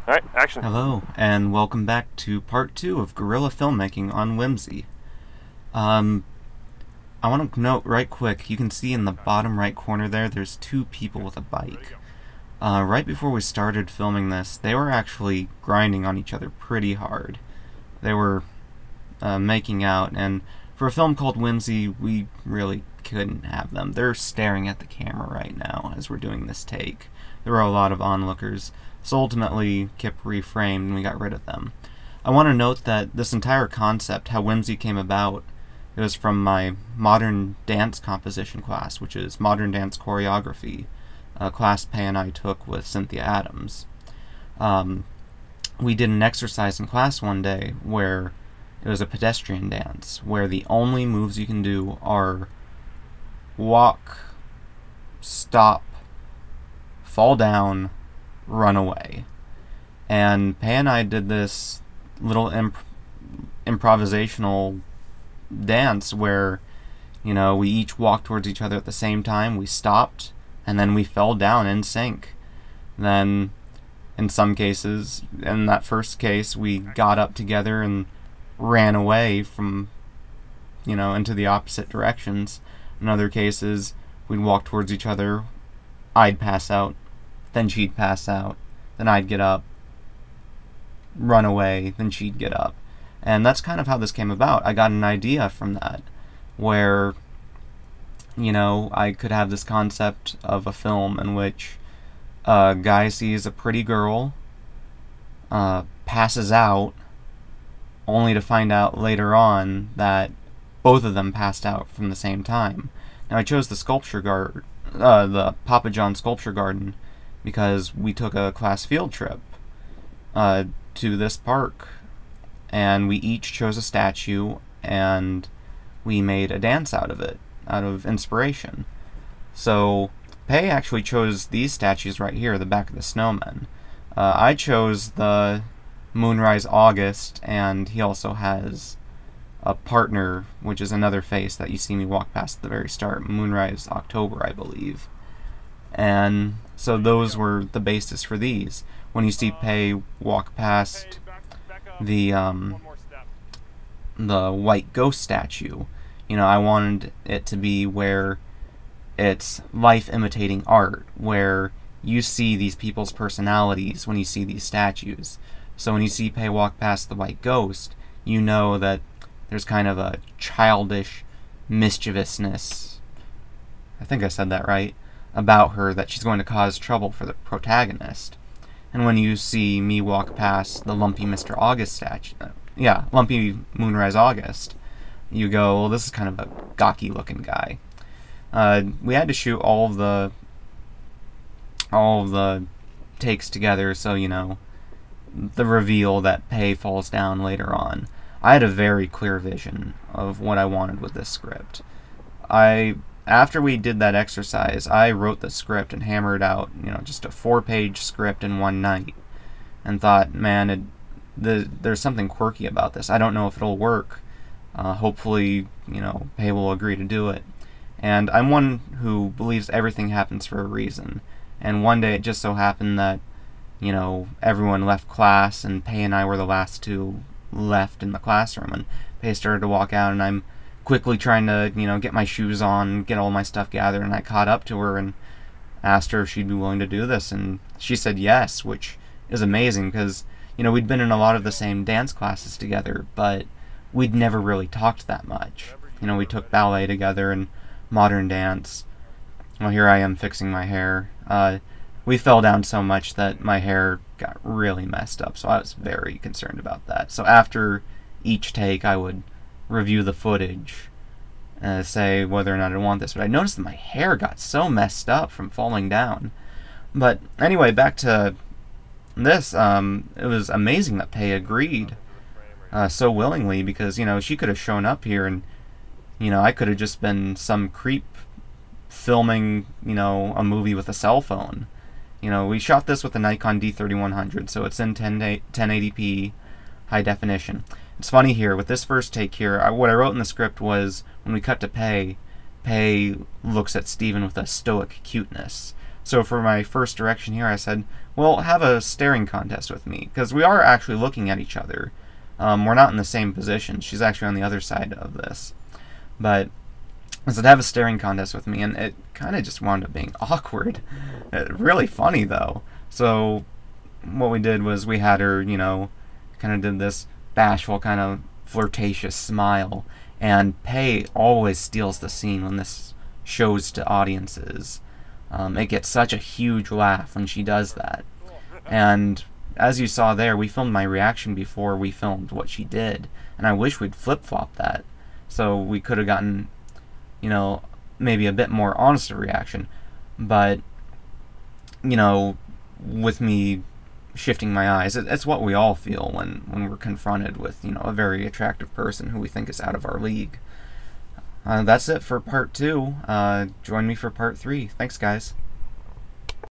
Alright, action. Hello, and welcome back to part 2 of Guerrilla Filmmaking on Whimsy. Um, I want to note right quick, you can see in the bottom right corner there's two people with a bike. Right before we started filming this, they were actually grinding on each other pretty hard. They were making out, and for a film called Whimsy, we really couldn't have them. They're staring at the camera right now as we're doing this take. There were a lot of onlookers, so ultimately Kip reframed and we got rid of them. I want to note that this entire concept, how Whimsy came about, it was from my modern dance composition class, which is modern dance choreography, a class Pay and I took with Cynthia Adams. We did an exercise in class one day where it was a pedestrian dance, where the only moves you can do are walk, stop, fall down, run away. And Pay and I did this little improvisational dance where, we each walked towards each other at the same time, we stopped, and then we fell down in sync. Then, in some cases, in that first case, we got up together and ran away from, into the opposite directions. In other cases, we'd walk towards each other, I'd pass out, then she'd pass out, then I'd get up, run away, then she'd get up. And that's kind of how this came about. I got an idea from that, where, I could have this concept of a film in which a guy sees a pretty girl, passes out, only to find out later on that both of them passed out from the same time. Now, I chose the Papa John Sculpture Garden because we took a class field trip to this park, and we each chose a statue, and we made a dance out of it, out of inspiration. So, Pei actually chose these statues right here, the back of the snowmen. I chose the Moonrise August, and he also has a partner, which is another face that you see me walk past at the very start, Moonrise October, I believe. And so those were the basis for these. When you see Pei walk past the white ghost statue, I wanted it to be where it's life imitating art, where you see these people's personalities when you see these statues. So when you see Pei walk past the white ghost, you know that there's kind of a childish mischievousness, I think I said that right, about her, that she's going to cause trouble for the protagonist. And when you see me walk past the Lumpy Mr. August statue, Lumpy Moonrise August, you go, well, this is kind of a gawky looking guy. We had to shoot all of the takes together, so the reveal that Pei falls down later on. I had a very clear vision of what I wanted with this script. After we did that exercise, I wrote the script and hammered out, just a 4-page script in one night, and thought, man, there's something quirky about this. I don't know if it'll work. Hopefully, Pei will agree to do it. And I'm one who believes everything happens for a reason. And one day it just so happened that, everyone left class, and Pei and I were the last two left in the classroom, and Pei started to walk out, and I'm quickly trying to, get my shoes on, get all my stuff gathered, and I caught up to her and asked her if she'd be willing to do this, and she said yes, which is amazing, because, we'd been in a lot of the same dance classes together, but we'd never really talked that much. We took ballet together and modern dance. Well, here I am fixing my hair. We fell down so much that my hair got really messed up, so I was very concerned about that. So after each take, I would review the footage and say whether or not I want this. But I noticed that my hair got so messed up from falling down. But anyway, back to this. It was amazing that Pei agreed so willingly, because, she could have shown up here and, I could have just been some creep filming, a movie with a cell phone. We shot this with a Nikon D3100, so it's in 1080p high definition. It's funny here, with this first take here, what I wrote in the script was, when we cut to Pei looks at Steven with a stoic cuteness. So for my first direction here, I said, well, have a staring contest with me, because we are actually looking at each other. We're not in the same position. She's actually on the other side of this. But I said, have a staring contest with me, and it kind of just wound up being awkward. Really funny, though. So what we did was we had her, you know, kind of did this bashful kind of flirtatious smile, and Pei always steals the scene when this shows to audiences. It gets such a huge laugh when she does that. And as you saw there, we filmed my reaction before we filmed what she did, and I wish we'd flip-flop that, so we could have gotten, you know, maybe a bit more honest reaction. But, you know, with me shifting my eyes, it's what we all feel when we're confronted with, you know, a very attractive person who we think is out of our league. That's it for part 2. Join me for part 3. Thanks, guys.